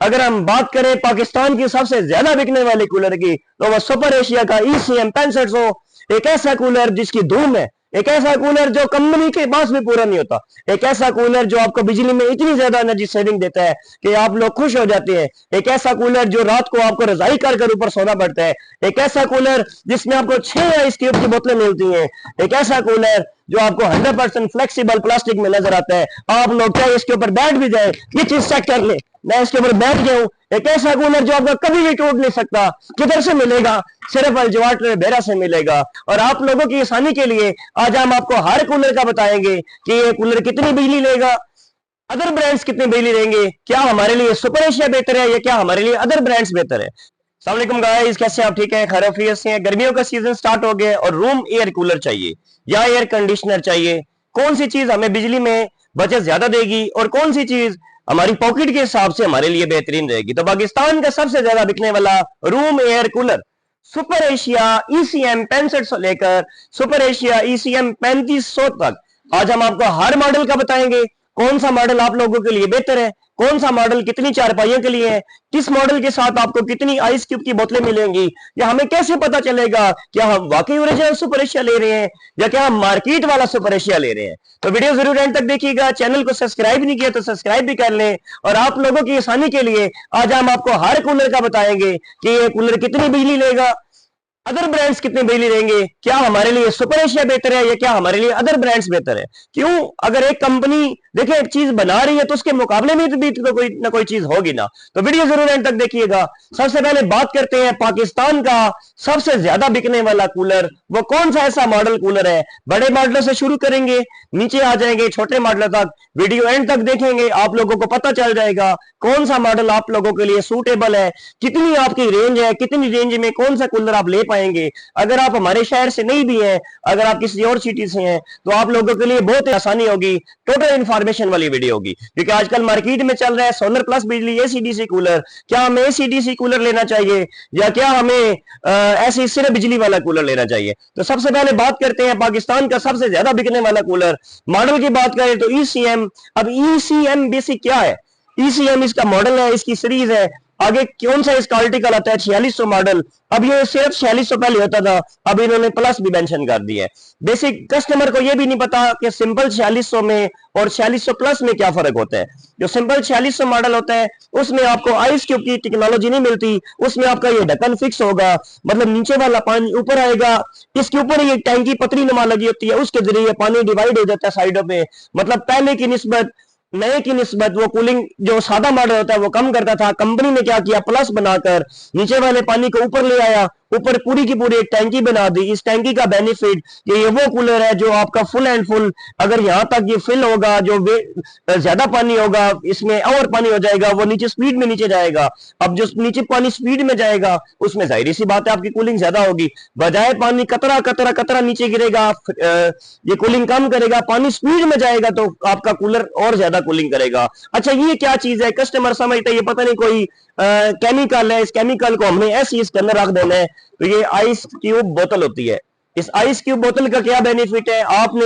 अगर हम बात करें पाकिस्तान की सबसे ज्यादा बिकने वाले कूलर की, तो वह सुपर एशिया का ECM 6500, एक ऐसा कूलर जिसकी धूम है, एक ऐसा कूलर जो कंपनी के पास भी पूरा नहीं होता, एक ऐसा कूलर जो आपको बिजली में इतनी ज्यादा एनर्जी सेविंग देता है कि आप लोग खुश हो जाते हैं, एक ऐसा कूलर जो रात को आपको रजाई कर ऊपर सोना पड़ता है, एक ऐसा कूलर जिसमें आपको 6 आइस क्यूब की बोतलें मिलती हैं, एक ऐसा कूलर जो आपको 100% फ्लेक्सिबल प्लास्टिक में नजर आता है। आप लोग चाहे इसके ऊपर बैठ भी जाए, ये चीज चेक कर ले, मैं इसके ऊपर बैठ गया हूं, एक ऐसा कूलर जो आपका कभी भी टूट नहीं सकता। किधर से मिलेगा? सिर्फ अल्जवाटर बेरा से मिलेगा। और आप लोगों की आसानी के लिए आज हम आपको हर कूलर का बताएंगे कि ये कूलर कितनी बिजली लेगा, अदर ब्रांड्स कितनी बिजली देंगे, क्या हमारे लिए सुपर एशिया बेहतर है या क्या हमारे लिए अदर ब्रांड्स बेहतर है। अस्सलाम वालेकुम गाइस, कैसे आप? ठीक है, खैरियत से हैं? गर्मियों का सीजन स्टार्ट हो गया और रूम एयर कूलर चाहिए या एयर कंडीशनर चाहिए, कौन सी चीज हमें बिजली में बचत ज्यादा देगी और कौन सी चीज हमारी पॉकेट के हिसाब से हमारे लिए बेहतरीन रहेगी। तो पाकिस्तान का सबसे ज्यादा बिकने वाला room air cooler super Asia ECM 6500 से लेकर सुपर एशिया ECM 3500 तक आज हम आपको हर मॉडल का बताएंगे। कौन सा मॉडल आप लोगों के लिए बेहतर है, कौन सा मॉडल कितनी चारपाइयों के लिए है, किस मॉडल के साथ आपको कितनी आइस क्यूब की बोतलें मिलेंगी, या हमें कैसे पता चलेगा क्या हम वाकई ओरिजिनल सुपर एशिया ले रहे हैं या क्या हम मार्केट वाला सुपर एशिया ले रहे हैं। तो वीडियो जरूर एंड तक देखिएगा। चैनल को सब्सक्राइब नहीं किया तो सब्सक्राइब भी कर लें। और आप लोगों की आसानी के लिए आज हम आपको हर कूलर का बताएंगे कि ये कूलर कितनी बिजली लेगा, अदर ब्रांड्स कितने बिजली देंगे, क्या हमारे लिए सुपर एशिया बेहतर है या क्या हमारे लिए अदर ब्रांड्स बेहतर है। क्यों? अगर एक कंपनी देखिए एक चीज बना रही है तो उसके मुकाबले में भी तो कोई ना कोई चीज होगी ना। तो वीडियो जरूर एंड तक देखिएगा। सबसे पहले बात करते हैं पाकिस्तान का सबसे ज्यादा बिकने वाला कूलर, वो कौन सा ऐसा मॉडल कूलर है। बड़े मॉडलों से शुरू करेंगे, नीचे आ जाएंगे छोटे मॉडल तक। वीडियो एंड तक देखेंगे, आप लोगों को पता चल जाएगा कौन सा मॉडल आप लोगों के लिए सूटेबल है, कितनी आपकी रेंज है, कितनी रेंज में कौन सा कूलर आप ले पाएंगे। अगर आप हमारे शहर से नहीं भी हैं, अगर आप किसी और सिटी से हैं, तो आप लोगों के लिए बहुत आसानी होगी। टोटल इंफॉर्मेशन वाली वीडियो होगी, क्योंकि आजकल मार्केट में चल रहा है सोलर प्लस बिजली AC/DC कूलर। क्या हमें AC/DC कूलर लेना चाहिए या क्या हमें ऐसे सिर्फ बिजली वाला कूलर लेना चाहिए। तो सबसे पहले बात करते हैं पाकिस्तान का सबसे ज्यादा बिकने वाला कूलर। मॉडल की बात करें तो ECM। अब ECM बेसिक क्या है? ECM इसका मॉडल है, इसकी सीरीज है। आगे कौन सा इसका आर्टिकल आता है? 4600 मॉडल। अब ये सिर्फ 4600 पहले होता था, अब इन्होंने प्लस भी मेंशन कर दिया है। बेसिक कस्टमर को ये भी नहीं पता कि सिंपल 4600 में और 4600 प्लस में क्या फर्क होता है। जो सिंपल 4600 मॉडल होता है उसमें आपको आइस क्यूब की टेक्नोलॉजी नहीं मिलती, उसमें आपका ये ढक्कन फिक्स होगा, मतलब नीचे वाला पानी ऊपर आएगा, इसके ऊपर ये टैंकी पतली नुमा लगी होती है, उसके जरिए पानी डिवाइड हो जाता है साइडों पे। मतलब पहले की निस्बत नए की निस्बत वो कूलिंग जो सादा मॉडल होता है वो कम करता था। कंपनी ने क्या किया, प्लस बनाकर नीचे वाले पानी को ऊपर ले आया, ऊपर पूरी की पूरी एक टैंकी बना दी। इस टैंकी का बेनिफिट कि ये वो कूलर है जो आपका फुल एंड फुल, अगर यहां तक ये फिल होगा, जो ज्यादा पानी होगा इसमें और पानी हो जाएगा, वो नीचे स्पीड में नीचे जाएगा। अब जो नीचे पानी स्पीड में जाएगा उसमें जाहिर सी बात है आपकी कूलिंग ज्यादा होगी। बजाय पानी कतरा कतरा कतरा नीचे गिरेगा, ये कूलिंग कम करेगा। पानी स्पीड में जाएगा तो आपका कूलर और ज्यादा कूलिंग करेगा। अच्छा, ये क्या चीज है? कस्टमर समझते ये पता नहीं कोई केमिकल है, इस केमिकल को हमने ऐसे इसके अंदर रख देना है। तो ये आइस क्यूब बोतल होती है। इस आइस क्यूब बोतल का क्या बेनिफिट है? आपने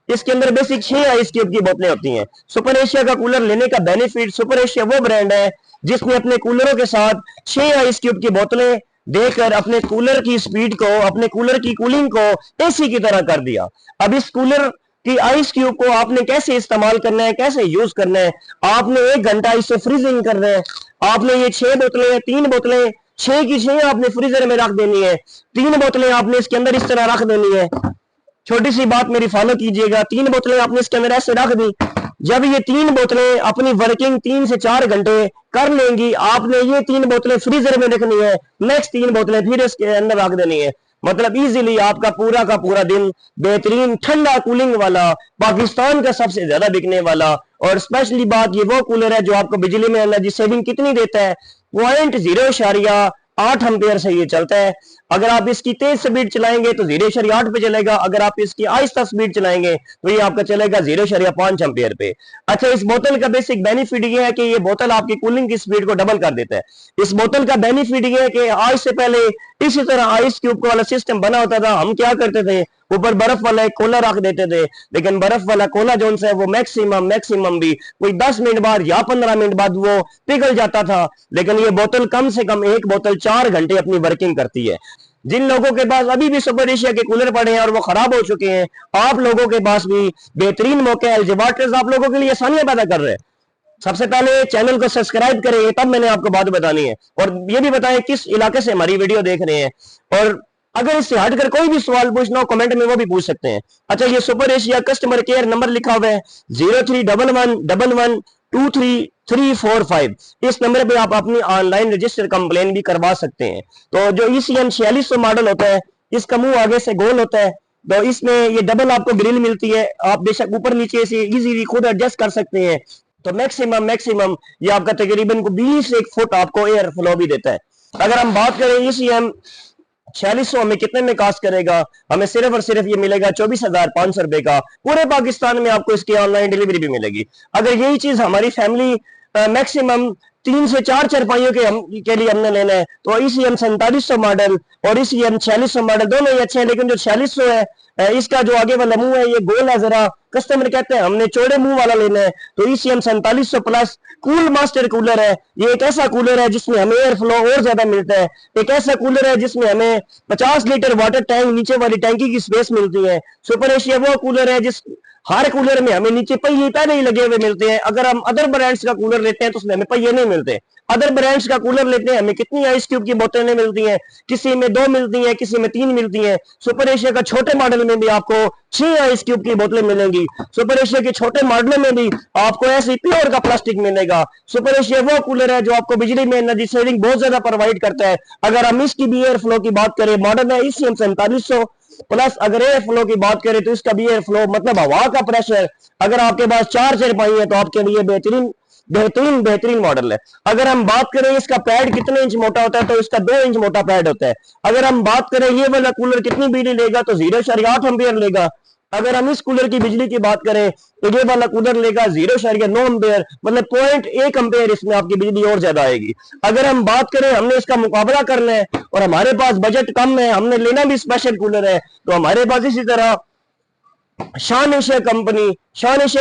इसके अंदर बेसिक 6 आइस क्यूब की बोतलें होती हैं। सुपर एशिया का कूलर लेने का बेनिफिट, सुपर एशिया वो ब्रांड है जिसने अपने कूलरों के साथ 6 आइस क्यूब की बोतलें देकर अपने कूलर की स्पीड को, अपने कूलर की कूलिंग को AC की तरह कर दिया। अब इस कूलर कि आइस क्यूब को आपने कैसे इस्तेमाल करना है, कैसे यूज करना है। आपने 1 घंटा इससे फ्रीजिंग करना है। आपने ये 6 बोतलें, 3 बोतलें, 6 की 6 आपने फ्रीजर में रख देनी है। 3 बोतलें आपने इसके अंदर इस तरह रख देनी है। छोटी सी बात मेरी फॉलो कीजिएगा, 3 बोतलें आपने इसके अंदर ऐसे रख दी। जब ये 3 बोतलें अपनी वर्किंग 3 से 4 घंटे कर लेंगी, आपने ये 3 बोतलें फ्रीजर में रखनी है, नेक्स्ट 3 बोतलें फिर इसके अंदर रख देनी है। मतलब इजीली आपका पूरा का पूरा दिन बेहतरीन ठंडा कूलिंग वाला, पाकिस्तान का सबसे ज्यादा बिकने वाला। और स्पेशली बात, ये वो कूलर है जो आपको बिजली में एनर्जी सेविंग कितनी देता है? 0.08 एम्पेयर से ये चलता है। अगर आप इसकी तेज स्पीड चलाएंगे तो 0.8 पे चलेगा, अगर आप इसकी आहिस्ता स्पीड चलाएंगे तो ये आपका चलेगा 0.5 एम्पियर पे। अच्छा, इस बोतल का बेसिक बेनिफिट ये है कि ये बोतल आपकी कूलिंग की स्पीड को डबल कर देता है। इस बोतल का बेनिफिट ये है कि आज से पहले इसी तरह आइस क्यूब वाला सिस्टम बना होता था। हम क्या करते थे, ऊपर बर्फ वाला एक कोला रख देते थे, लेकिन बर्फ वाला कोला जो है वो मैक्सिमम भी कोई 10 मिनट बाद या 15 मिनट बाद वो पिघल जाता था। लेकिन ये बोतल कम से कम एक बोतल 4 घंटे अपनी वर्किंग करती है। जिन लोगों के पास अभी भी सुपर एशिया के कूलर पड़े हैं और वो खराब हो चुके हैं, आप लोगों के पास भी बेहतरीन मौका है। एलजी आप लोगों के लिए आसानियां पैदा कर रहे हैं। सबसे पहले चैनल को सब्सक्राइब करें, तब मैंने आपको बात बतानी है, और ये भी बताएं किस इलाके से हमारी वीडियो देख रहे हैं, और अगर इससे हटकर कोई भी सवाल पूछना हो कमेंट में वो भी पूछ सकते हैं। अच्छा, ये super Asia customer care number लिखा हुआ है 0311112345। इस नंबर पे आप अपनी ऑनलाइन रजिस्टर कंप्लेन भी करवा सकते हैं। तो जो ECM 4600 मॉडल होता है, इसका मुंह आगे से गोल होता है, तो इसमें ये डबल आपको ग्रिल मिलती है। आप बेशक ऊपर नीचे से इजीली खुद एडजस्ट कर सकते हैं। तो मैक्सिमम ये आपका तकरीबन 20 फुट आपको एयर फ्लो भी देता है। अगर हम बात करें ECM 4600 हमें कितने में कास्ट करेगा, हमें सिर्फ और सिर्फ ये मिलेगा 24,500 रुपए का। पूरे पाकिस्तान में आपको इसकी ऑनलाइन डिलीवरी भी मिलेगी। अगर यही चीज हमारी फैमिली मैक्सिमम 3 से 4 चारपाइयों के लिए हमने लेना है, तो ECM 4700 मॉडल और ECM 4600 मॉडल दोनों ही अच्छे हैं, लेकिन जो 4600 है इसका जो आगे वाला मुंह है ये गोल है जरा। कस्टमर कहते हैं हमने चौड़े मुंह वाला लेना है, तो ECM 4700 plus cool master cooler है। ये एक ऐसा कूलर है जिसमें हमें एयर फ्लो और ज्यादा मिलता है। एक ऐसा कूलर है जिसमें हमें 50 लीटर वाटर टैंक नीचे वाली टैंकी की स्पेस मिलती है। सुपर एशिया वो कूलर है जिस हर कूलर में हमें नीचे पहिए पहले ही लगे हुए मिलते हैं। अगर हम अदर ब्रांड्स का कूलर लेते हैं तो उसमें हमें पहिए नहीं मिलते। अदर ब्रांड्स का कूलर लेते हैं हमें कितनी आइस क्यूब की बोतलें मिलती हैं, किसी में 2 मिलती हैं, किसी में 3 मिलती हैं। सुपर एशिया का छोटे मॉडल में भी आपको 6 आइस क्यूब की बोतलें मिलेंगी। सुपर एशिया के छोटे मॉडलों में भी आपको ऐसे प्योर का प्लास्टिक मिलेगा। सुपर एशिया वो कूलर है जो आपको बिजली में एनर्जी सेविंग बहुत ज्यादा प्रोवाइड करता है। अगर हम इसकी भी एयर फ्लो की बात करें, मॉडल है ECM 4700 प्लस। अगर एयर फ्लो की बात करें तो इसका भी एयर फ्लो मतलब हवा का प्रेशर, अगर आपके पास 4 चारपाई है तो आपके लिए बेहतरीन मॉडल है। अगर हम बात करें इसका पैड कितने इंच मोटा होता है, तो इसका 2 इंच मोटा पैड होता है। अगर हम बात करें ये वाला कूलर कितनी बिजली लेगा, तो 0.8 एम्पियर लेगा। अगर हम इस कूलर की बिजली की बात करें तो ये वाला कूलर लेगा 0.9 एम्पियर, मतलब 0.1 एम्पियर इसमें आपकी बिजली और ज्यादा आएगी। अगर हम बात करें हमने इसका मुकाबला करना है और हमारे पास बजट कम है, हमने लेना भी स्पेशल कूलर है, तो हमारे पास इसी तरह शान एशिया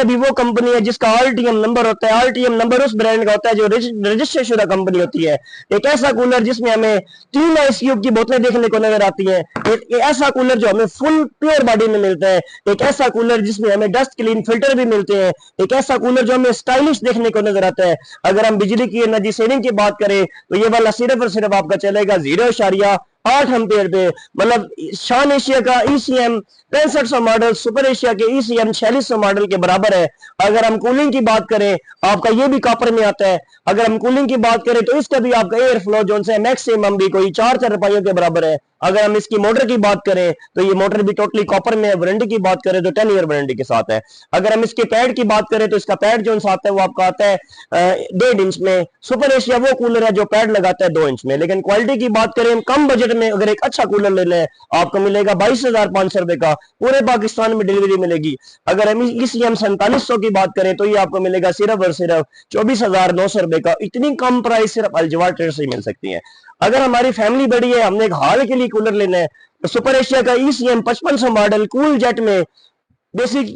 भी वो कंपनी है जिसका RTM नंबर होता है। RTM नंबर उस ब्रांड का होता है जो रजिस्टर शुदा कंपनी होती है। एक ऐसा कूलर जिसमें हमें 3 आइस क्यूब की बोतलें देखने को नजर आती हैं। एक ऐसा कूलर जो हमें फुल प्योर बॉडी में मिलता है। एक ऐसा कूलर जिसमें हमें डस्ट क्लीन फिल्टर भी मिलते हैं। एक ऐसा कूलर जो हमें स्टाइलिश देखने को नजर आता है। अगर हम बिजली की एनर्जी सेविंग की बात करें तो ये वाला सिर्फ और सिर्फ आपका चलेगा 0.8 एम्पियर पे। मतलब शान एशिया का ECM 6500 मॉडल सुपर एशिया के ECM 4600 मॉडल के बराबर है। अगर हम कूलिंग की बात करें, आपका ये भी कॉपर में आता है। अगर हम कूलिंग की बात करें तो इसका भी आपका एयर फ्लो जो है मैक्सिमम भी कोई 4 चारपाइयों के बराबर है। अगर हम इसकी मोटर की बात करें तो ये मोटर भी टोटली कॉपर में है। वारंटी की बात करें तो 10 ईयर वारंटी के साथ है। अगर हम इसके पैड की बात करें तो इसका पैड जो आता है वो आपका आता है 1.5 इंच में। सुपर एशिया वो कूलर है जो पैड लगाता है 2 इंच में। लेकिन क्वालिटी की बात करें, कम बजट में अगर एक अच्छा कूलर ले लें आपको मिलेगा 22,500 रुपए का। पूरे पाकिस्तान में डिलीवरी मिलेगी। अगर हम ECM 4700 की बात करें तो ये आपको मिलेगा सिर्फ और सिर्फ 24,900 रुपए का। इतनी कम प्राइस सिर्फ अलजवार ट्रेड से ही मिल सकती है। अगर हमारी फैमिली बड़ी है, हमने एक हाल के लिए कूलर लेना है, तो सुपर एशिया का ECM 5500 मॉडल कूल जेट में बेसिक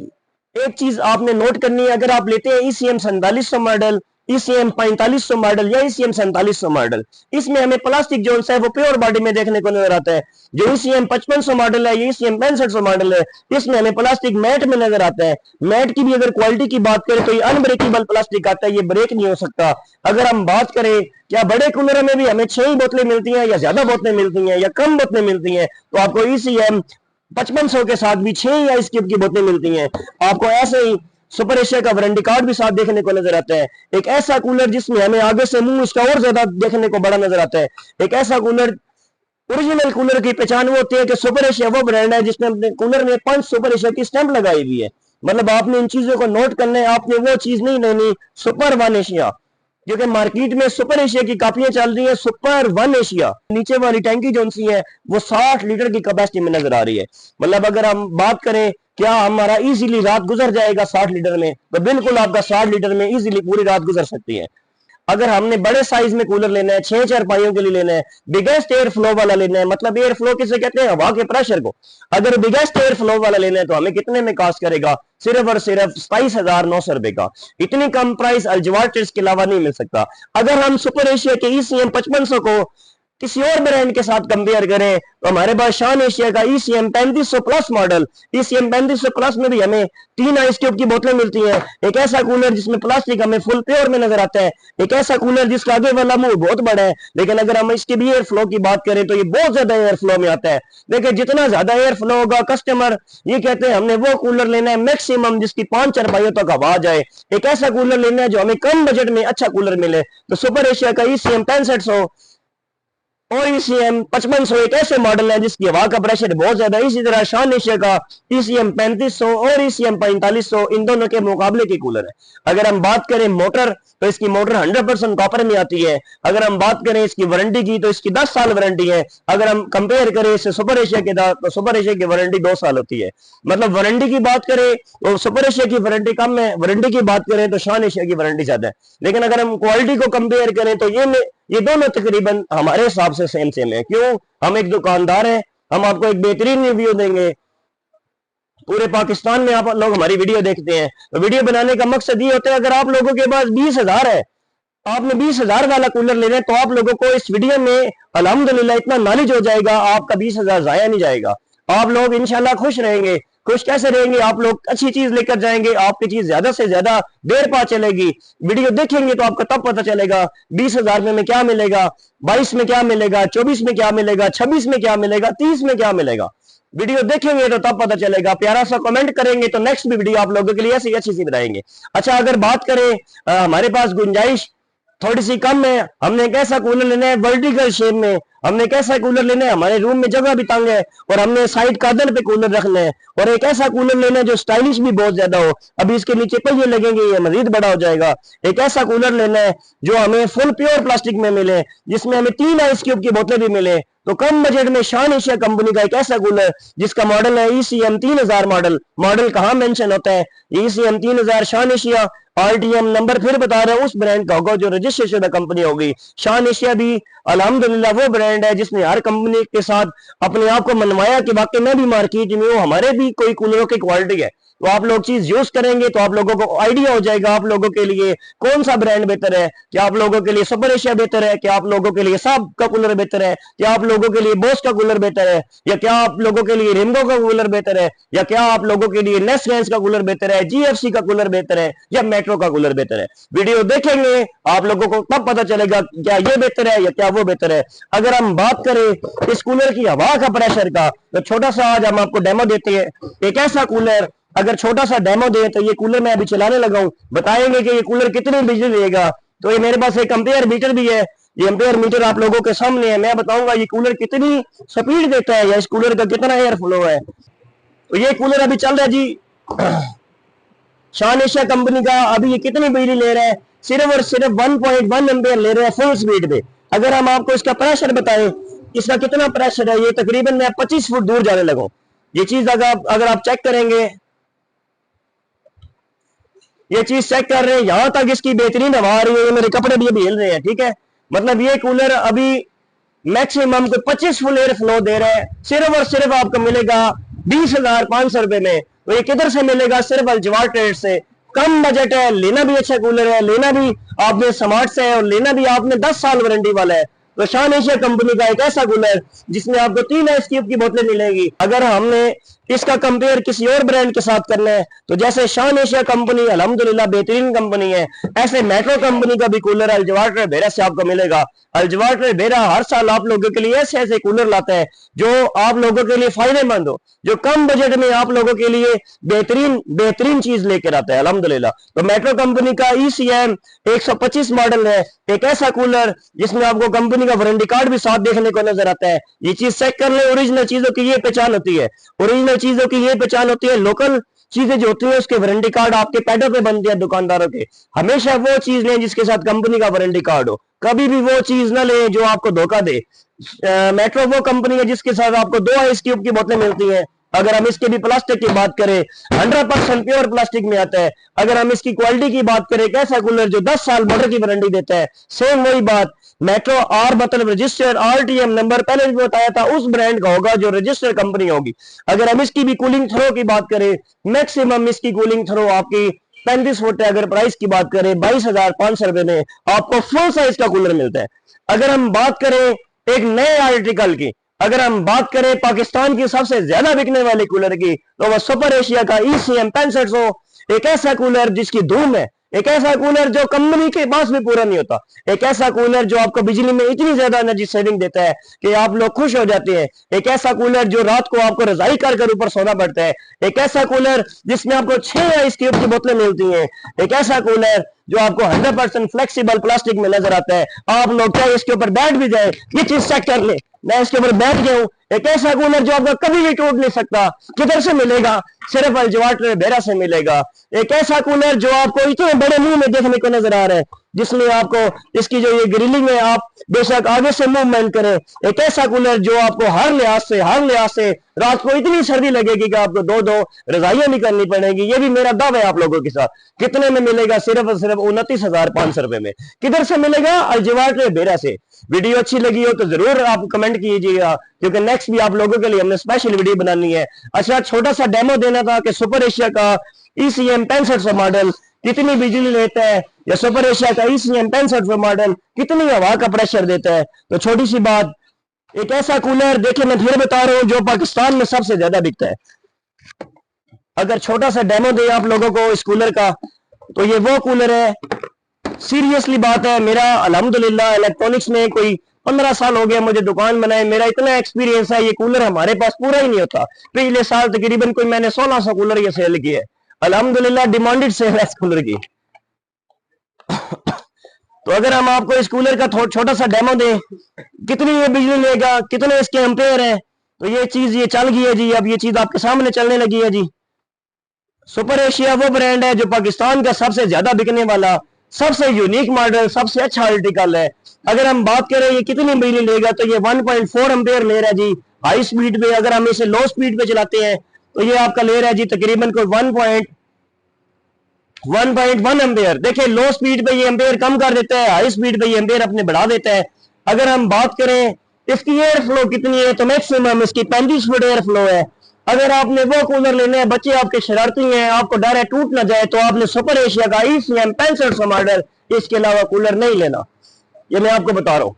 एक चीज आपने नोट करनी है। अगर आप लेते हैं ECM 4700 मॉडल, ECM 4500 मॉडल या ECM 4700 मॉडल, इसमें हमें प्लास्टिक जो है वो प्योर बॉडी में देखने को नजर आता है। जो ECM 5500 मॉडल है, ये ECM 6500 मॉडल है, इसमें हमें प्लास्टिक मैट में नजर आता है। मैट की भी अगर क्वालिटी की बात करें तो ये अनब्रेकेबल प्लास्टिक आता है, ये ब्रेक नहीं हो सकता। अगर हम बात करें क्या बड़े कूलर में भी हमें 6 ही बोतलें मिलती हैं या ज्यादा बोतलें मिलती हैं या कम बोतलें मिलती हैं, तो आपको ECM 5500 के साथ भी 6 आइस क्यूब की बोतलें मिलती हैं। आपको ऐसे ही सुपर एशिया का वारंटी कार्ड भी साथ देखने को नजर आता है। एक ऐसा कूलर जिसमें हमें आगे से मुंह इसका और ज्यादा देखने को बड़ा नजर आता है। एक ऐसा कूलर, ओरिजिनल कूलर की पहचान वो होती है कि सुपर एशिया वो ब्रांड है जिसने अपने कूलर में 5 सुपर एशिया की स्टैंप लगाई हुई है। मतलब आपने इन चीजों को नोट करना है, आपने वो चीज नहीं लेनी सुपर वन एशिया। क्योंकि मार्केट में सुपर एशिया की कापियां चल रही है, सुपर वन एशिया नीचे वाली टैंकी जो सी है वो 60 लीटर की कैपेसिटी में नजर आ रही है। मतलब अगर हम बात करें क्या हमारा इजीली रात गुजर जाएगा 60 लीटर में, तो बिल्कुल आपका 60 लीटर में इजीली पूरी रात गुजर सकती है। अगर हमने बड़े साइज में कूलर लेना है, 6 चारपाइयों के लिए लेना है, बिगेस्ट एयर फ्लो वाला लेना है, मतलब एयर फ्लो किसे कहते हैं, हवा के प्रेशर को, अगर बिगेस्ट एयर फ्लो वाला लेना है तो हमें कितने में कास्ट करेगा, सिर्फ और सिर्फ 27,900 रुपए का। इतनी कम प्राइस अल्जवाट्स के अलावा नहीं मिल सकता। अगर हम सुपर एशिया के ECM 5500 को किसी और ब्रांड के साथ कंपेयर करें तो हमारे पास शान एशिया का ECM 3500 plus model, ECM 3500 plus में भी हमें 3 आइस क्यूब की बोतलें मिलती हैं। एक ऐसा कूलर जिसमें प्लास्टिक हमें फुल प्योर में नजर आता है, एक ऐसा कूलर जिसका आगे वाला मुंह बहुत बड़ा है, लेकिन अगर हम इसके भी एयर फ्लो की बात करें तो ये बहुत ज्यादा एयर फ्लो में आता है। देखिए जितना ज्यादा एयर फ्लो होगा, कस्टमर ये कहते हैं हमने वो कूलर लेना है मैक्सिमम जिसकी 5 चारपाइयों तक हवा जाए, एक ऐसा कूलर लेना है जो हमें कम बजट में अच्छा कूलर मिले। तो सुपर एशिया का ECM 6500 और ECM 5500 एक ऐसे मॉडल है जिसकी हवा का प्रेशर बहुत ज्यादा है। इसी तरह शान एशिया का ECM 3500 और ECM 4500 इन दोनों के मुकाबले की कूलर है। अगर हम बात करें मोटर तो इसकी मोटर 100% कॉपर में आती है। अगर हम बात करें इसकी वारंटी की तो इसकी 10 साल वारंटी है। अगर हम कंपेयर करें इससे सुपर एशिया के साथ तो सुपर एशिया की वारंटी 2 साल होती है। मतलब वारंटी की बात करें तो सुपर एशिया की वारंटी कम है, वारंटी की बात करें तो शान एशिया की वारंटी ज्यादा है। लेकिन अगर हम क्वालिटी को कंपेयर करें तो ये दोनों तकरीबन हमारे हिसाब से सेम सेम है। क्यों, हम एक दुकानदार हैं, हम आपको एक बेहतरीन रिव्यू देंगे। पूरे पाकिस्तान में आप लोग हमारी वीडियो देखते हैं, तो वीडियो बनाने का मकसद ये होता है अगर आप लोगों के पास 20,000 है, आपने 20,000 वाला कूलर लेना है तो आप लोगों को इस वीडियो में अल्हम्दुलिल्लाह इतना नॉलेज हो जाएगा, आपका 20,000 जाया नहीं जाएगा। आप लोग इंशाल्लाह खुश रहेंगे। खुश कैसे रहेंगे, आप लोग अच्छी चीज लेकर जाएंगे, आपकी चीज ज्यादा से ज्यादा देर पा चलेगी। वीडियो देखेंगे तो आपको तब पता चलेगा 20,000 में क्या मिलेगा, 22 में क्या मिलेगा, 24 में क्या मिलेगा, 26 में क्या मिलेगा, 30 में क्या मिलेगा। वीडियो देखेंगे तो तब पता चलेगा। प्यारा सा कमेंट करेंगे तो नेक्स्ट भी वीडियो आप लोगों के लिए ऐसी अच्छी सी बनाएंगे। अच्छा अगर बात करें हमारे पास गुंजाइश थोड़ी सी कम है, हमने एक ऐसा कूलर लेना है वर्टिकल शेप में, हमने एक ऐसा कूलर लेना है, हमारे रूम में जगह भी तंग है और हमने साइड कादर पे कूलर रखना है, और एक ऐसा कूलर लेना है जो स्टाइलिश भी बहुत ज्यादा हो, अभी इसके नीचे पहिए लगेंगे ये मजीद बड़ा हो जाएगा। एक ऐसा कूलर लेना है जो हमें फुल प्योर प्लास्टिक में मिले, जिसमें हमें 3 आइस क्यूब की बोतलें भी मिले। तो कम बजट में शान एशिया कंपनी का एक ऐसा कूलर जिसका मॉडल है ECM 3000 मॉडल। मॉडल कहां मेंशन होता है, ECM 3000 शान एशिया। RTM नंबर फिर बता रहे हैं उस ब्रांड का होगा जो रजिस्ट्रेशन कंपनी होगी। शान एशिया भी अल्हम्दुलिल्लाह वो ब्रांड है जिसने हर कंपनी के साथ अपने आप को मनवाया कि वाकई में भी मार्केट में हूं, हमारे भी कोई कूलरों की क्वालिटी है। तो आप लोग चीज यूज करेंगे तो आप लोगों को आइडिया हो जाएगा आप लोगों के लिए कौन सा ब्रांड बेहतर है। क्या आप लोगों के लिए सुपर एशिया बेहतर है, क्या आप लोगों के लिए साब का कूलर बेहतर है, क्या आप लोगों के लिए बोस का कूलर बेहतर है, या क्या आप लोगों के लिए रेमबो का कूलर बेहतर है, या क्या आप लोगों के लिए नेस्ट गैस का कूलर बेहतर है, GFC का कूलर बेहतर है, या मेट्रो का कूलर बेहतर है। वीडियो देखेंगे आप लोगों को तब पता चलेगा क्या ये बेहतर है या क्या वो बेहतर है। अगर हम बात करें इस कूलर की हवा का प्रेशर का तो छोटा सा आज हम आपको डेमो देते हैं। एक ऐसा कूलर अगर छोटा सा डेमो दे तो ये कूलर मैं अभी चलाने लगा हूं, बताएंगे कि ये कूलर कितनी बिजली देगा। तो ये मेरे पास एक एम्पेयर मीटर भी है, ये एम्पेयर मीटर आप लोगों के सामने है, मैं बताऊंगा ये कूलर कितनी स्पीड देता है या इस कूलर का कितना एयर फ्लो है। तो ये कूलर अभी चल रहा है जी शान एशिया कंपनी का। अभी ये कितनी बिजली ले रहा है, सिर्फ और सिर्फ 1.1 एम्पेयर ले रहा है फुल स्पीड पे। अगर हम आपको इसका प्रेशर बताएं इसका कितना प्रेशर है, ये तकरीबन मैं 25 फुट दूर जाने लगा। ये चीज अगर आप चेक करेंगे, ये चीज चेक कर रहे हैं, यहां तक इसकी बेहतरीन हवा आ रही है, मेरे कपड़े भी अभी हिल रहे हैं, ठीक है। मतलब ये कूलर अभी मैक्सिमम को 25 फुल एयर फ्लो दे रहा है, सिर्फ और सिर्फ आपको मिलेगा 20,500 रुपए में। तो ये किधर से मिलेगा, सिर्फ अल्जवार ट्रेड से। कम बजट है, लेना भी अच्छा कूलर है, लेना भी आपने स्मार्ट से है और लेना भी आपने 10 साल वारंटी वाला है। तो शान एशिया कंपनी का एक ऐसा कूलर जिसमें आपको 3 आइस क्यूब की बोतलें मिलेगी। अगर हमने इसका कंपेयर किसी और ब्रांड के साथ करना है तो जैसे शान एशिया कंपनी अल्हम्दुलिल्लाह बेहतरीन कंपनी है, ऐसे मेट्रो कंपनी का भी कूलर अल्जवार बेरा से आपको मिलेगा। अल्जवार बेरा हर साल आप लोगों के लिए ऐसे ऐसे कूलर लाता है जो आप लोगों के लिए फायदेमंद हो, जो कम बजट में आप लोगों के लिए बेहतरीन चीज लेकर आता है अल्हम्दुलिल्लाह। तो मेट्रो कंपनी का ECM 125 मॉडल है, एक ऐसा कूलर जिसमें आपको कंपनी का वारंटी कार्ड भी साथ देखने को नजर आता है। ये चीज चेक कर ले, ओरिजिनल चीजों की ये पहचान होती है, ओरिजिनल चीजों की ये पहचान होती है। लोकल चीजें जो होती है उसके वारंटी कार्ड आपके पैडों पे बनते हैं दुकानदारों के। हमेशा वो चीज लें जिसके साथ कंपनी का वारंटी कार्ड हो, कभी भी वो चीज ना लें जो आपको धोखा दे। मेट्रो वो कंपनी है जिसके साथ आपको 2 आइस क्यूब की बोतलें मिलती हैं। अगर हम इसके भी प्लास्टिक की बात करें, 100% प्योर प्लास्टिक में आता है। अगर हम इसकी क्वालिटी की बात करें, कैसा कूलर जो 10 साल मोटर की वारंटी देता है, सेम वही बात मेट्रो आर मतलब रजिस्टर्ड आरटीएम नंबर पहले भी बताया था उस ब्रांड का होगा जो रजिस्टर्ड कंपनी होगी। अगर हम इसकी भी कूलिंग थ्रो की बात करें, मैक्सिमम इसकी कूलिंग थ्रो आपकी 35 फुट है। अगर प्राइस की बात करें 22,500 रुपए में आपको फुल साइज का कूलर मिलता है। अगर हम बात करें एक नए आर्टिकल की, अगर हम बात करें पाकिस्तान की सबसे ज्यादा बिकने वाले कूलर की, तो वह सुपर एशिया का ECM 6500, एक ऐसा कूलर जिसकी धूम है, एक ऐसा कूलर जो कंपनी के पास भी पूरा नहीं होता, एक ऐसा कूलर जो आपको बिजली में इतनी ज्यादा एनर्जी सेविंग देता है कि आप लोग खुश हो जाते हैं, एक ऐसा कूलर जो रात को आपको रजाई कर ऊपर सोना पड़ता है, एक ऐसा कूलर जिसमें आपको 6 आइस क्यूब की बोतलें मिलती हैं, एक ऐसा कूलर जो आपको 100% फ्लेक्सिबल प्लास्टिक में नजर आता है। आप लोग चाहे इसके ऊपर बैठ भी जाए, ये चीज चेक कर ले, मैं इसके ऊपर बैठ गया हूं। एक ऐसा कूलर जो आपका कभी भी टूट नहीं सकता, किधर से मिलेगा? सिर्फ अल्जवाट बेरा से मिलेगा। एक ऐसा कूलर जो आपको इतने बड़े मुंह में देखने को नजर आ रहा है, जिसमें आपको इसकी जो ये ग्रिलिंग है आप बेशक आगे से मूवमेंट करें। एक ऐसा कूलर जो आपको हर लिहाज से रात को इतनी सर्दी लगेगी कि आपको 2-2 रजाइयां नहीं करनी पड़ेगी। ये भी मेरा दावा है आप लोगों के साथ। कितने में मिलेगा? सिर्फ और सिर्फ 29,500 रुपए में। किधर से मिलेगा? अल्जवाट बेरा से। वीडियो अच्छी लगी हो तो जरूर आप कमेंट कीजिएगा, क्योंकि नेक्स्ट भी आप लोगों के लिए हमने स्पेशल वीडियो बनानी है। अच्छा, छोटा सा डेमो देना था कि सुपर एशिया का ECM 6500 मॉडल कितनी बिजली लेता है, या सुपर एशिया का ECM 6500 मॉडल कितनी हवा का प्रेशर देता है। तो छोटी सी बात, एक ऐसा कूलर देखिए, मैं फिर बता रहा हूं जो पाकिस्तान में सबसे ज्यादा बिकता है। अगर छोटा सा डेमो दे आप लोगों को इस कूलर का, तो ये वो कूलर है। सीरियसली बात है, मेरा अल्हम्दुलिल्लाह इलेक्ट्रॉनिक्स में कोई 15 साल हो गया मुझे दुकान बनाए, मेरा इतना एक्सपीरियंस है। ये कूलर हमारे पास पूरा ही नहीं होता। पिछले साल तकरीबन कोई मैंने 1600 कूलर ये सेल किए, अल्हम्दुलिल्लाह डिमांडेड सेल है इस कूलर की। तो अगर हम आपको इस कूलर का छोटा सा डेमो दें, कितनी ये बिजली लेगा, कितने इसके एम्पेयर है, तो ये चीज ये चल गई है जी। अब ये चीज आपके सामने चलने लगी है जी। सुपर एशिया वो ब्रांड है जो पाकिस्तान का सबसे ज्यादा बिकने वाला, सबसे यूनिक मॉडल, सबसे अच्छा आर्टिकल है। अगर हम बात करें ये कितनी बिजली लेगा, तो ये 1.4 एम्पेयर ले रहा है जी हाई स्पीड पे। अगर हम इसे लो स्पीड पे चलाते हैं तो ये आपका ले रहा है जी तकरीबन कोई 1.1 एम्पेयर। देखिए लो स्पीड पे ये एम्पेयर कम कर देता है, हाई स्पीड पे ये एम्पेयर अपने बढ़ा देता है। अगर हम बात करें इसकी एयर फ्लो कितनी है, तो मैक्सिमम इसकी 35 फुट एयर फ्लो है। अगर आपने वो कूलर लेने हैं, बच्चे आपके शरारती हैं, आपको डर है टूट ना जाए, तो आपने सुपर एशिया का ECM 6500 मॉडल, इसके अलावा कूलर नहीं लेना, ये मैं आपको बता रहा हूं।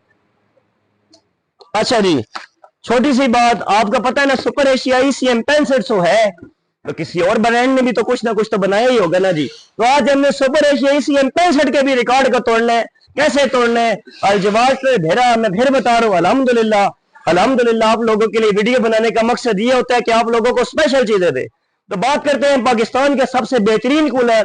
अच्छा जी, छोटी सी बात, आपका पता है ना सुपर एशिया ECM 6500 है, तो किसी और ब्रांड ने भी तो कुछ ना कुछ तो बनाया ही होगा ना जी। तो आज हमने सुपर एशिया ECM 65 के भी रिकॉर्ड को तोड़ना है। कैसे तोड़ना है? अल्जवाट भेरा, मैं फिर बता रहा हूँ। अल्हम्दुलिल्लाह आप लोगों के लिए वीडियो बनाने का मकसद ये होता है कि आप लोगों को स्पेशल चीजें दे। तो बात करते हैं पाकिस्तान के सबसे बेहतरीन कूलर।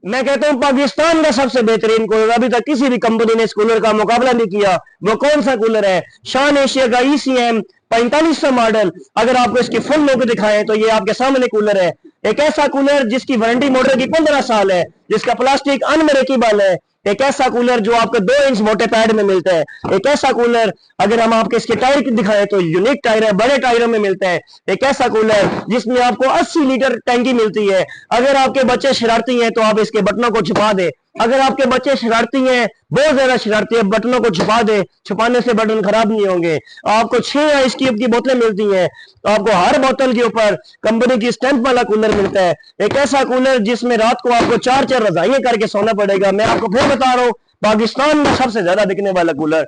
मैं कहता हूं पाकिस्तान का सबसे बेहतरीन कूलर, अभी तक किसी भी कंपनी ने इस कूलर का मुकाबला नहीं किया। वो कौन सा कूलर है? शान एशिया का ECM 4500 मॉडल। अगर आपको इसकी फुल लुक दिखाएं तो ये आपके सामने कूलर है। एक ऐसा कूलर जिसकी वारंटी मोटर की 15 साल है, जिसका प्लास्टिक अनब्रेकेबल है। एक ऐसा कूलर जो आपको 2 इंच मोटे पैड में मिलता है। एक ऐसा कूलर, अगर हम आपके इसके टायर दिखाएं तो यूनिक टायर है, बड़े टायरों में मिलता है। एक ऐसा कूलर जिसमें आपको 80 लीटर टैंकी मिलती है। अगर आपके बच्चे शरारती हैं तो आप इसके बटनों को छुपा दें। अगर आपके बच्चे शरारती हैं, बहुत ज्यादा शरारती है, बटनों को छुपा दे, छुपाने से बटन खराब नहीं होंगे। आपको 6 आइस क्यूब की बोतलें मिलती हैं, तो आपको हर बोतल के ऊपर कंपनी की स्टैंप वाला कूलर मिलता है। एक ऐसा कूलर जिसमें रात को आपको 4-4 रजाइयां करके सोना पड़ेगा। मैं आपको फिर बता रहा हूँ, पाकिस्तान में सबसे ज्यादा बिकने वाला कूलर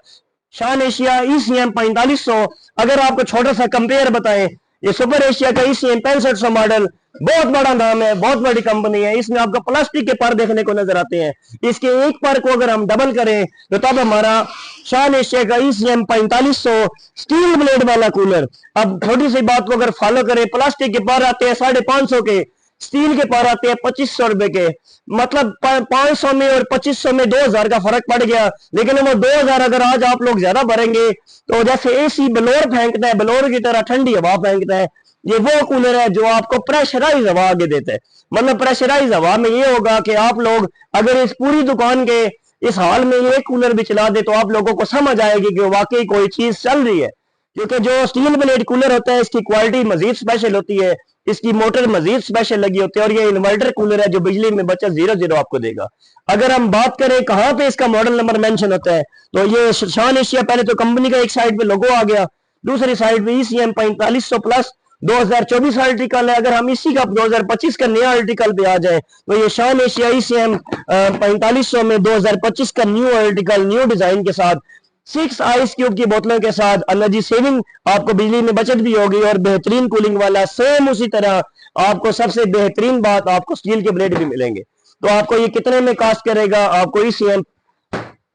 शान एशिया ECM 4500। अगर आपको छोटा सा कंपेयर बताएं, ये सुपर एशिया का ECM 6500 मॉडल बहुत बड़ा नाम है, बहुत बड़ी कंपनी है। इसमें आपको प्लास्टिक के पर देखने को नजर आते हैं। इसके एक पर को अगर हम डबल करें तो तब हमारा शान एशिया का ECM 4500 स्टील ब्लेड वाला कूलर। अब छोटी सी बात को अगर फॉलो करें, प्लास्टिक के पर आते हैं 550 के, स्टील के पर आते हैं 2500 रुपए के। मतलब 500 में और 2500 में 2000 का फर्क पड़ गया। लेकिन वो 2000 अगर आज आप लोग ज्यादा भरेंगे तो जैसे AC बलोर फेंकता है, बलोर की तरह ठंडी हवा फेंकता है, ये वो कूलर है जो आपको प्रेशराइज हवा आगे देता है। मतलब प्रेशराइज हवा में ये होगा कि आप लोग अगर इस पूरी दुकान के इस हाल में ये कूलर भी चला दे तो आप लोगों को समझ आएगी कि वाकई कोई चीज चल रही है। क्योंकि जो स्टील ब्लेड कूलर होता है इसकी क्वालिटी मजीद स्पेशल होती है, इसकी मोटर मजीद स्पेशल लगी होती है, और ये इन्वर्टर कूलर है जो बिजली में बचत 0-0 आपको देगा। अगर हम बात करें कहाँ पे इसका मॉडल नंबर मेंशन होता है तो ये शान एशिया, पहले तो कंपनी का एक साइड पे लोगो आ गया, दूसरी साइड पे ECM 4500 प्लस 2024 आर्टिकल है। अगर हम इसी का 2025 का नया आर्टिकल पे आ जाए तो ये शान एशिया ECM 4500 में 2025 का न्यू आर्टिकल न्यू डिजाइन के साथ 6 आइस क्यूब की बोतलों के साथ एनर्जी सेविंग, आपको बिजली में बचत भी होगी और बेहतरीन कूलिंग वाला। सेम उसी तरह आपको सबसे बेहतरीन बात, आपको स्टील के ब्लेड भी मिलेंगे। तो आपको ये कितने में कास्ट करेगा? आपको ECM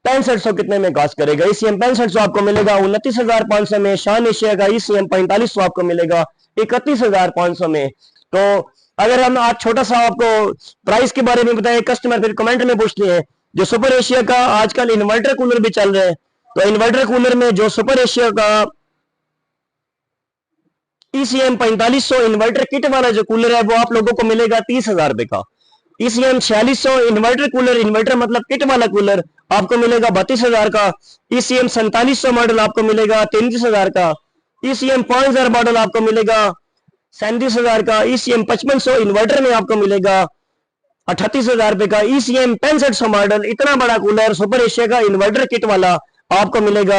6500 कितने में कास्ट करेगा? ECM 6500 आपको मिलेगा 29,500 में। शान एशिया का ECM 4500 आपको मिलेगा 31,500 में। तो अगर हम आज छोटा सा आपको प्राइस के बारे में बताएं, कस्टमर फिर कमेंट में पूछते हैं। जो सुपर एशिया का आजकल इन्वर्टर कूलर भी चल रहे हैं, तो इन्वर्टर कूलर में जो सुपर एशिया का ECM 4500 इन्वर्टर किट वाला जो कूलर है वो आप लोगों को मिलेगा 30,000 रुपए का। ECM 4600 इन्वर्टर कूलर, इन्वर्टर मतलब किट वाला कूलर, आपको मिलेगा 32,000 का। ECM 4700 मॉडल आपको मिलेगा 33,000 का। ECM 5000 मॉडल आपको मिलेगा 37,000 का। ECM 5500 इन्वर्टर में आपको मिलेगा 38,000 रुपए का। ECM 6500 मॉडल इतना बड़ा कूलर सुपर एशिया का इन्वर्टर किट वाला आपको मिलेगा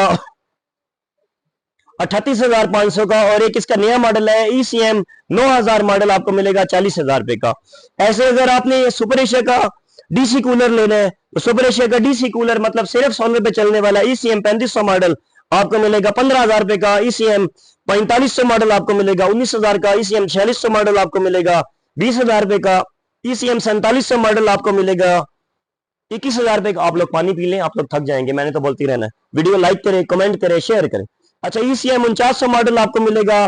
38,500 का। और एक इसका नया मॉडल है ECM 9000 मॉडल, आपको मिलेगा 40,000 रुपए का। ऐसे अगर आपने सुपर एशिया का DC कूलर लेना है तो सुपर एशिया का DC कूलर मतलब सिर्फ सोलर पे चलने वाला ECM 3500 मॉडल आपको मिलेगा 15,000 रुपए का। ECM 4500 मॉडल आपको मिलेगा 19,000 का। ECM 4600 मॉडल आपको मिलेगा 20,000 रुपए का। ECM 4700 मॉडल आपको मिलेगा 21,000 रुपए का। आप लोग पानी पी लें, आप लोग थक जाएंगे, मैंने तो बोलती रहना है। वीडियो लाइक करें, कमेंट करें, शेयर करें। अच्छा, ECM 4900 मॉडल आपको मिलेगा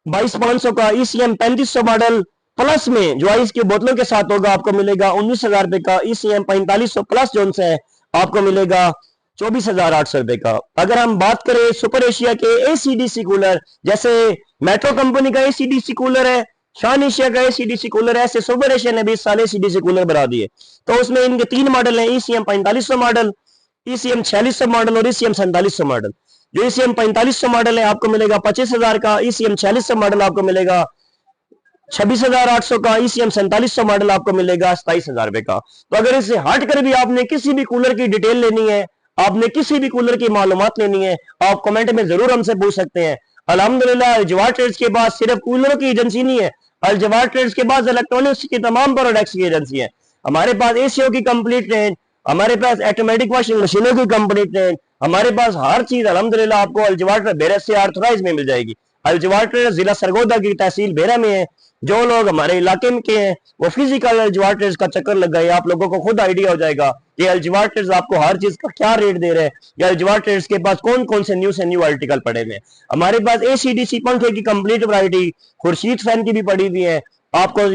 22,500 का। ECM 3500 मॉडल प्लस में जो आइस की बोतलों के साथ होगा आपको मिलेगा 19,000 रुपए का। ECM 4500 प्लस जोन से आपको मिलेगा 24,800 रुपए का। अगर हम बात करें सुपर एशिया के AC/DC कूलर, जैसे मेट्रो कंपनी का AC/DC कूलर है, शान एशिया का AC/DC कूलर है, ऐसे सुपर एशिया ने भी इस साल AC/DC कूलर बना दिए। तो उसमें इनके 3 मॉडल हैं, ECM 4500 मॉडल, ECM 4600 मॉडल और ECM 4700 मॉडल। जो ECM 4500 मॉडल है आपको मिलेगा 25,000 का। ECM 4600 मॉडल आपको मिलेगा 26,800 का। ECM 4700 मॉडल आपको मिलेगा 27,000 रुपए का। तो अगर इससे हटकर भी आपने किसी भी कूलर की डिटेल लेनी है, आपने किसी भी कूलर की मालूमात लेनी है, आप कमेंट में जरूर हमसे पूछ सकते हैं। अल्हम्दुलिल्लाह अल-जवाद ट्रेड्स के पास सिर्फ कूलरों की एजेंसी नहीं है, अल-जवाद ट्रेड्स के पास इलेक्ट्रॉनिक्स की तमाम प्रोडक्ट्स की एजेंसी है। हमारे पास एसीओ की कंप्लीट रेंज, हमारे पास ऑटोमेटिक वॉशिंग मशीनों की कंप्लीट रेंज, हमारे पास हर चीज अल्हम्दुलिल्लाह आपको अल-जवाद बेरा से ऑथराइज में मिल जाएगी। अल-जवाद ट्रेड्स जिला सरगोदा की तहसील बेरा में है। जो लोग हमारे इलाके में के हैं वो फिजिकल अल-जवाद ट्रेड्स का चक्कर लग गए, आप लोगों को खुद आइडिया हो जाएगा कि अल-जवाद ट्रेड्स आपको हर चीज का क्या रेट दे रहे हैं, या अल-जवाद ट्रेड्स के पास कौन कौन से न्यू आर्टिकल पड़े हुए हैं। हमारे पास AC/DC पंखे की कंप्लीट वैरायटी, खुर्शीद फैन की भी पड़ी हुई है, आपको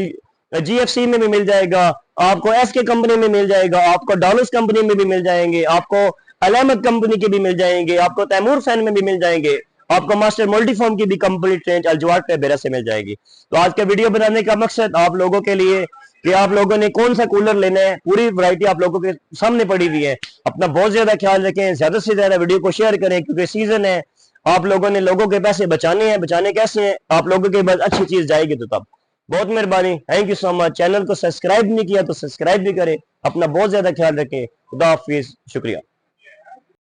GFC में भी मिल जाएगा, आपको SK कंपनी में मिल जाएगा, आपको डॉलर्स कंपनी में भी मिल जाएंगे, आपको अलामत कंपनी के भी मिल जाएंगे, आपको तैमूर फैन में भी मिल जाएंगे, आपको मास्टर मल्टीफॉर्म की भी कंप्लीट रेंज अल-जवाद पे बेरा से मिल जाएगी। तो आज का वीडियो बनाने का मकसद आप लोगों के लिए कि आप लोगों ने कौन सा कूलर लेना है, पूरी वैरायटी आप लोगों के सामने पड़ी हुई है। अपना बहुत ज्यादा ख्याल रखें, ज्यादा से ज्यादा वीडियो को शेयर करें, क्योंकि सीजन है, आप लोगों ने लोगों के पैसे बचाने हैं। बचाने कैसे हैं? आप लोगों के पास अच्छी चीज जाएगी तो तब। बहुत मेहरबानी, thank you so much. Channel को सब्सक्राइब नहीं किया तो सब्सक्राइब भी करें। अपना बहुत ज्यादा ख्याल रखें। खुदा हाफिज, शुक्रिया।